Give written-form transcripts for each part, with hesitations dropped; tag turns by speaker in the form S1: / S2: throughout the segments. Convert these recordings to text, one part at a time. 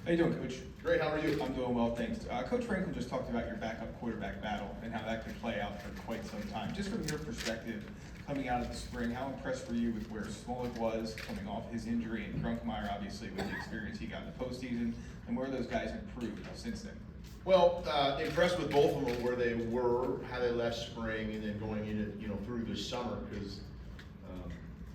S1: How you doing, Coach?
S2: Great, how are you?
S1: I'm doing well, thanks. Coach Franklin just talked about your backup quarterback battle and how that could play out for quite some time. Just from your perspective, coming out of the spring, how impressed were you with where Smolik was coming off his injury, and Grunkmeyer, obviously, with the experience he got in the postseason, and where those guys improved since then?
S2: Well, impressed with both of them where they were, how they left spring, and then going into through the summer, because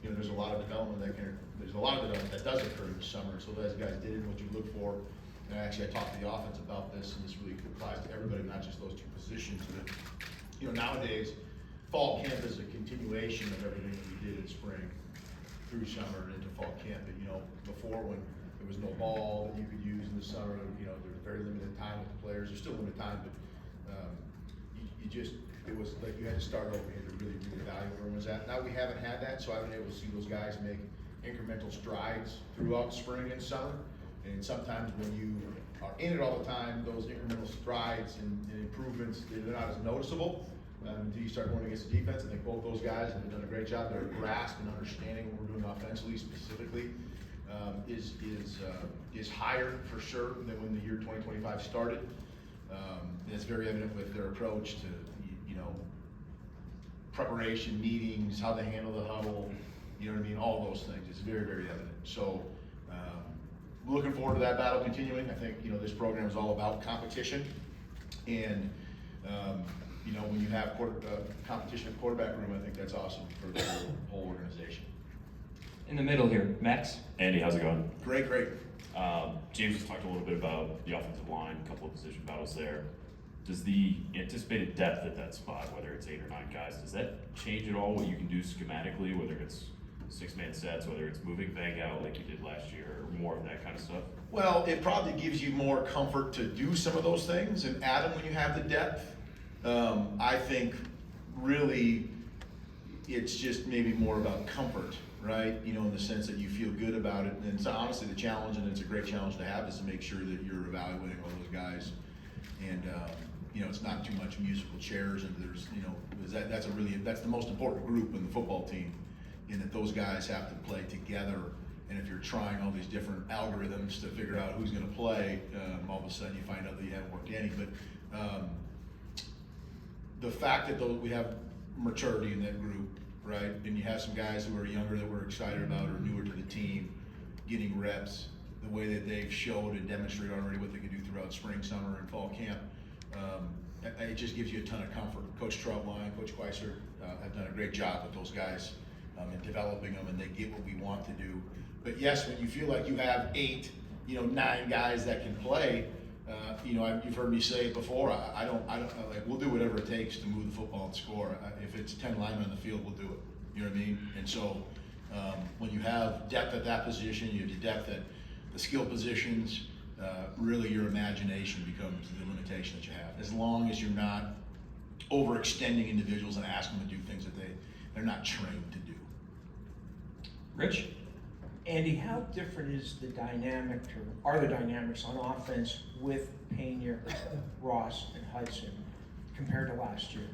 S2: there's a lot of development that does occur in the summer. So those guys did what you look for. And actually, I talked to the offense about this, and this really applies to everybody, not just those two positions. But nowadays, fall camp is a continuation of everything that we did in spring through summer and into fall camp. But before, when there was no ball that you could use in the summer, there was very limited time with the players. There's still limited time, but it was like you had to start over. You had to really reevaluate where everyone's at. Now we haven't had that, so I've been able to see those guys make incremental strides throughout spring and summer. And sometimes when you are in it all the time, those incremental strides and improvements, they're not as noticeable until you start going against the defense. I think both those guys have done a great job. Their grasp and understanding what we're doing offensively specifically is higher for sure than when the year 2025 started. And it's very evident with their approach to preparation, meetings, how they handle the huddle, all those things. It's very, very evident. So looking forward to that battle continuing. I think this program is all about competition, and when you have competition in quarterback room, I think that's awesome for the whole organization.
S3: In the middle here, Max.
S4: Andy, how's it going?
S2: Great.
S4: James has talked a little bit about the offensive line, a couple of position battles there. Does the anticipated depth at that spot, whether it's 8 or 9 guys, does that change at all what you can do schematically, whether it's 6-man sets, whether it's moving Vang out like you did last year, or more of that kind of stuff?
S2: Well, it probably gives you more comfort to do some of those things and add them when you have the depth. I think really it's just maybe more about comfort, right? In the sense that you feel good about it. And so honestly, the challenge, and it's a great challenge to have, is to make sure that you're evaluating all those guys. And it's not too much musical chairs, and there's that's the most important group in the football team, in that those guys have to play together. And if you're trying all these different algorithms to figure out who's going to play, all of a sudden you find out that you haven't worked any. But the fact that we have maturity in that group, right, and you have some guys who are younger that we're excited about or newer to the team, getting reps, the way that they've showed and demonstrated already what they can do throughout spring, summer, and fall camp, it just gives you a ton of comfort. Coach Troutline, Coach Weiser have done a great job with those guys in developing them, and they get what we want to do. But yes, when you feel like you have 8, 9 guys that can play, you've heard me say it before. I don't like, we'll do whatever it takes to move the football and score. If it's 10 linemen on the field, we'll do it. You know what I mean? And so when you have depth at that position, you have the depth at the skill positions, really your imagination becomes the limitation that you have. As long as you're not overextending individuals and asking them to do things that they're not trained to do.
S3: Rich?
S5: Andy, how different is the dynamic, or are the dynamics on offense with Pena, Ross, and Hudson compared to last year?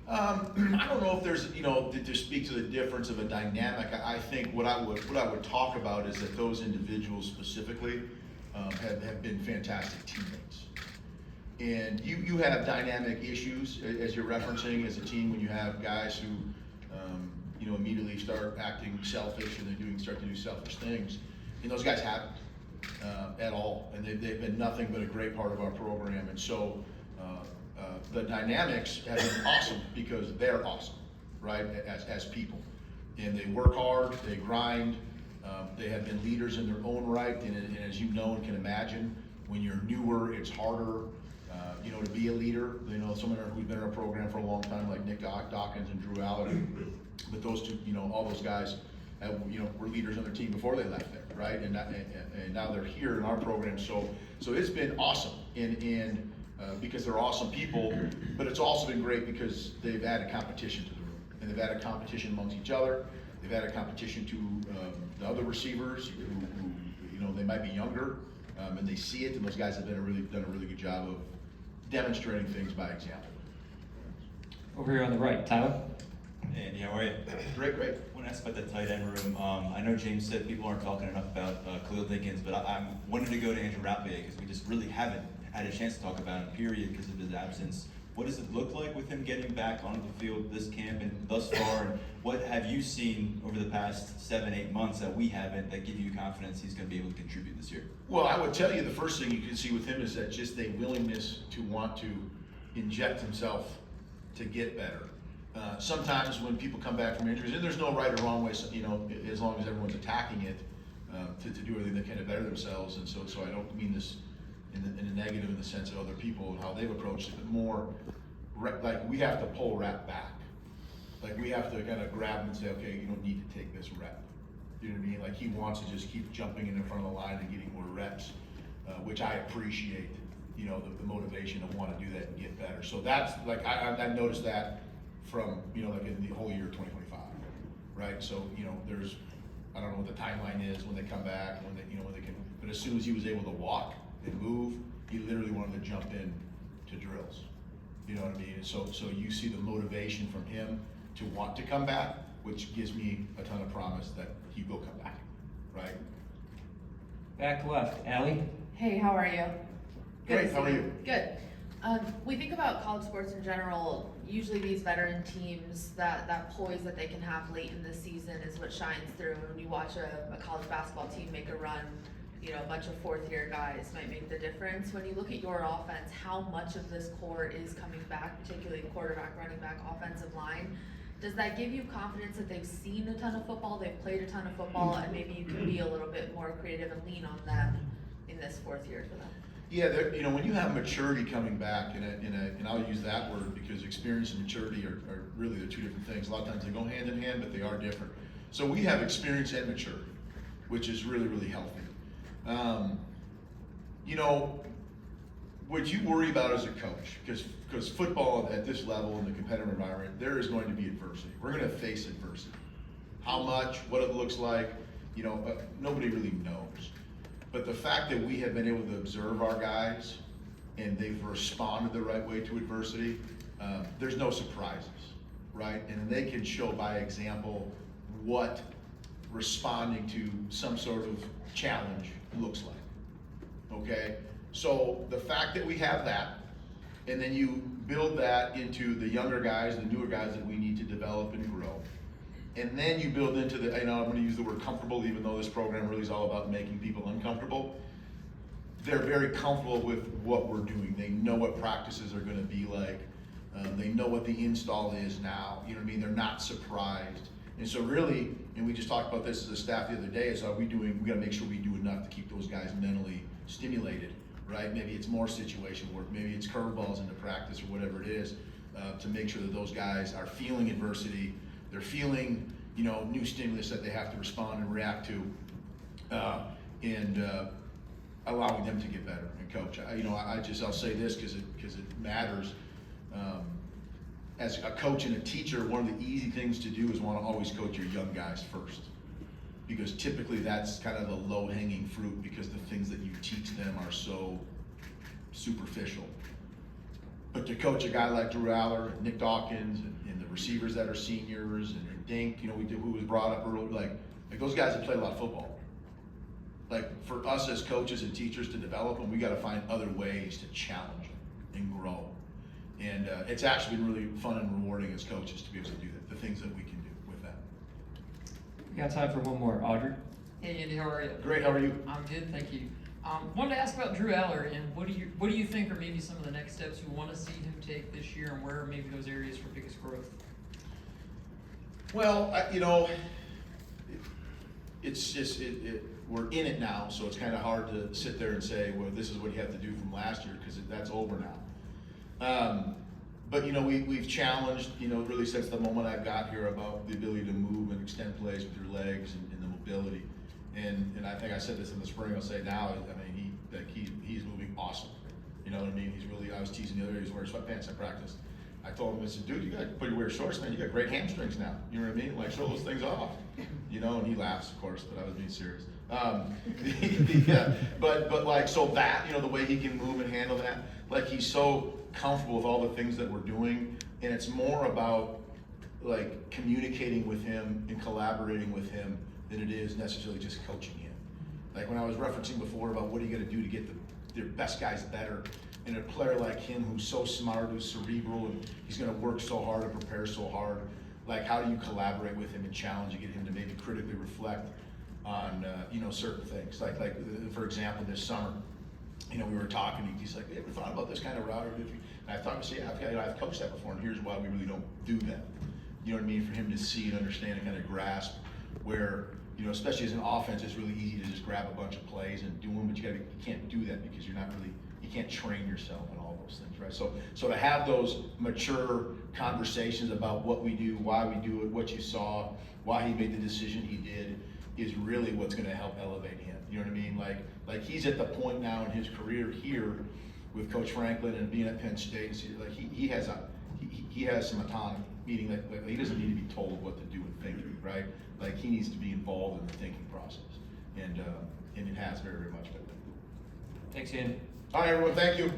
S2: I don't know if there's, to speak to the difference of a dynamic. I think what I would talk about is that those individuals specifically have been fantastic teammates. And you have dynamic issues, as you're referencing, as a team, when you have guys who immediately start acting selfish and start to do selfish things. And those guys haven't at all, and they've been nothing but a great part of our program. And so the dynamics have been awesome because they're awesome, right, as people. And they work hard, they grind, they have been leaders in their own right. And as you know and can imagine, when you're newer, it's harder to be a leader. Someone who's been in our program for a long time, like Nick Dawkins and Drew Allard. But those two, all those guys, were leaders on their team before they left there, right? And now they're here in our program. So it's been awesome, and because they're awesome people. But it's also been great because they've added competition to the room, and they've added competition amongst each other. They've added competition to the other receivers who they might be younger, and they see it. And those guys have done a really good job of demonstrating things by example.
S3: Over here on the right, Tyler.
S6: Andy, how are you?
S2: Great.
S6: What want to ask about the tight end room. I know James said people aren't talking enough about Khalil Dinkins, but I wanted to go to Andrew Rappier because we just really haven't had a chance to talk about him, period, because of his absence. What does it look like with him getting back onto the field this camp and thus far? And what have you seen over the past 7-8 months that we haven't that give you confidence he's going to be able to contribute this year?
S2: Well, I would tell you the first thing you can see with him is that just a willingness to want to inject himself to get better. Sometimes when people come back from injuries, and there's no right or wrong way, you know, as long as everyone's attacking it, to do everything they can to better themselves. And so I don't mean this in a negative in the sense of other people and how they've approached it, but more like we have to pull rep back. Like we have to kind of grab him and say, okay, you don't need to take this rep. You know what I mean? Like he wants to just keep jumping in front of the line and getting more reps, which I appreciate. You know, the motivation to want to do that and get better. So that's like I noticed that from, you know, like in the whole year of 2025, right? So, you know, there's, I don't know what the timeline is when they come back, when they, you know, when they can, but as soon as he was able to walk and move, he literally wanted to jump in to drills. You know what I mean? And so you see the motivation from him to want to come back, which gives me a ton of promise that he will come back, right?
S3: Back left, Allie.
S7: Hey, how are you? Good
S2: Great,
S7: to
S2: how
S7: see
S2: are you?
S7: Good. We think about college sports in general, usually these veteran teams, that poise that they can have late in the season is what shines through. When you watch a college basketball team make a run, you know, a bunch of fourth-year guys might make the difference. When you look at your offense, how much of this core is coming back, particularly quarterback, running back, offensive line? Does that give you confidence that they've seen a ton of football, they've played a ton of football, and maybe you can be a little bit more creative and lean on them in this fourth year for them?
S2: Yeah, you know, when you have maturity coming back, and I'll use that word because experience and maturity are really the two different things. A lot of times they go hand in hand, but they are different. So we have experience and maturity, which is really, really healthy. You know, what you worry about as a coach, because football at this level in the competitive environment, there is going to be adversity. We're going to face adversity. How much, what it looks like, you know, nobody really knows. But the fact that we have been able to observe our guys and they've responded the right way to adversity, there's no surprises, right? And they can show by example what responding to some sort of challenge looks like, okay? So the fact that we have that, and then you build that into the younger guys, the newer guys that we need to develop and grow. And then you build into the, you know, I'm gonna use the word comfortable, even though this program really is all about making people uncomfortable. They're very comfortable with what we're doing. They know what practices are gonna be like. They know what the install is now. You know what I mean? They're not surprised. And so really, and we just talked about this as a staff the other day, is we gotta make sure we do enough to keep those guys mentally stimulated, right? Maybe it's more situation work, maybe it's curveballs into practice or whatever it is, to make sure that those guys are feeling adversity. They're feeling, you know, new stimulus that they have to respond and react to, and allowing them to get better. And coach, I'll say this because it matters. As a coach and a teacher, one of the easy things to do is want to always coach your young guys first, because typically that's kind of the low-hanging fruit because the things that you teach them are so superficial. But to coach a guy like Drew Aller and Nick Dawkins and the receivers that are seniors and Dink, you know, who was brought up early, like those guys have played a lot of football. Like for us as coaches and teachers to develop them, we got to find other ways to challenge them and grow. And it's actually been really fun and rewarding as coaches to be able to do that, the things that we can do with that.
S3: We got time for one more. Audrey.
S8: Hey Andy, how are you?
S2: Great, how are you?
S8: I'm good, thank you. Wanted to ask about Drew Aller and what do you think are maybe some of the next steps you want to see him take this year, and where are maybe those areas for biggest growth?
S2: Well, you know, it's just we're in it now, so it's kind of hard to sit there and say, well, this is what you have to do from last year because that's over now. But you know, we've challenged, you know, really since the moment I got here about the ability to move and extend plays with your legs and the mobility. And I think I said this in the spring, I'll say now, I mean, he's moving awesome. You know what I mean? He's really, I was teasing the other day, he was wearing sweatpants in practice. I told him, I said, dude, you got to wear shorts, man. You got great hamstrings now. You know what I mean? Like, show those things off. You know, and he laughs, of course, but I was being serious. Yeah, but like, so that, you know, the way he can move and handle that, like he's so comfortable with all the things that we're doing, and it's more about like communicating with him and collaborating with him than it is necessarily just coaching him. Like when I was referencing before about what are you gonna do to get their best guys better, and a player like him who's so smart, who's cerebral, and he's gonna work so hard and prepare so hard, like how do you collaborate with him and challenge and get him to maybe critically reflect on certain things, like for example this summer, we were talking, he's like, "Have you ever thought about this kind of route?" And I thought, yeah, I've coached that before, and here's why we really don't do that. You know what I mean? For him to see and understand and kind of grasp where, especially as an offense, it's really easy to just grab a bunch of plays and do them, but you can't do that because you can't train yourself and all those things, right? So to have those mature conversations about what we do, why we do it, what you saw, why he made the decision he did, is really what's going to help elevate him. You know what I mean? Like he's at the point now in his career here with Coach Franklin and being at Penn State. Like he has some autonomy, meaning like he doesn't need to be told what to do and think, right? Like he needs to be involved in the thinking process, and it has very, very much been.
S3: Thanks, Andy.
S2: All right, everyone, thank you.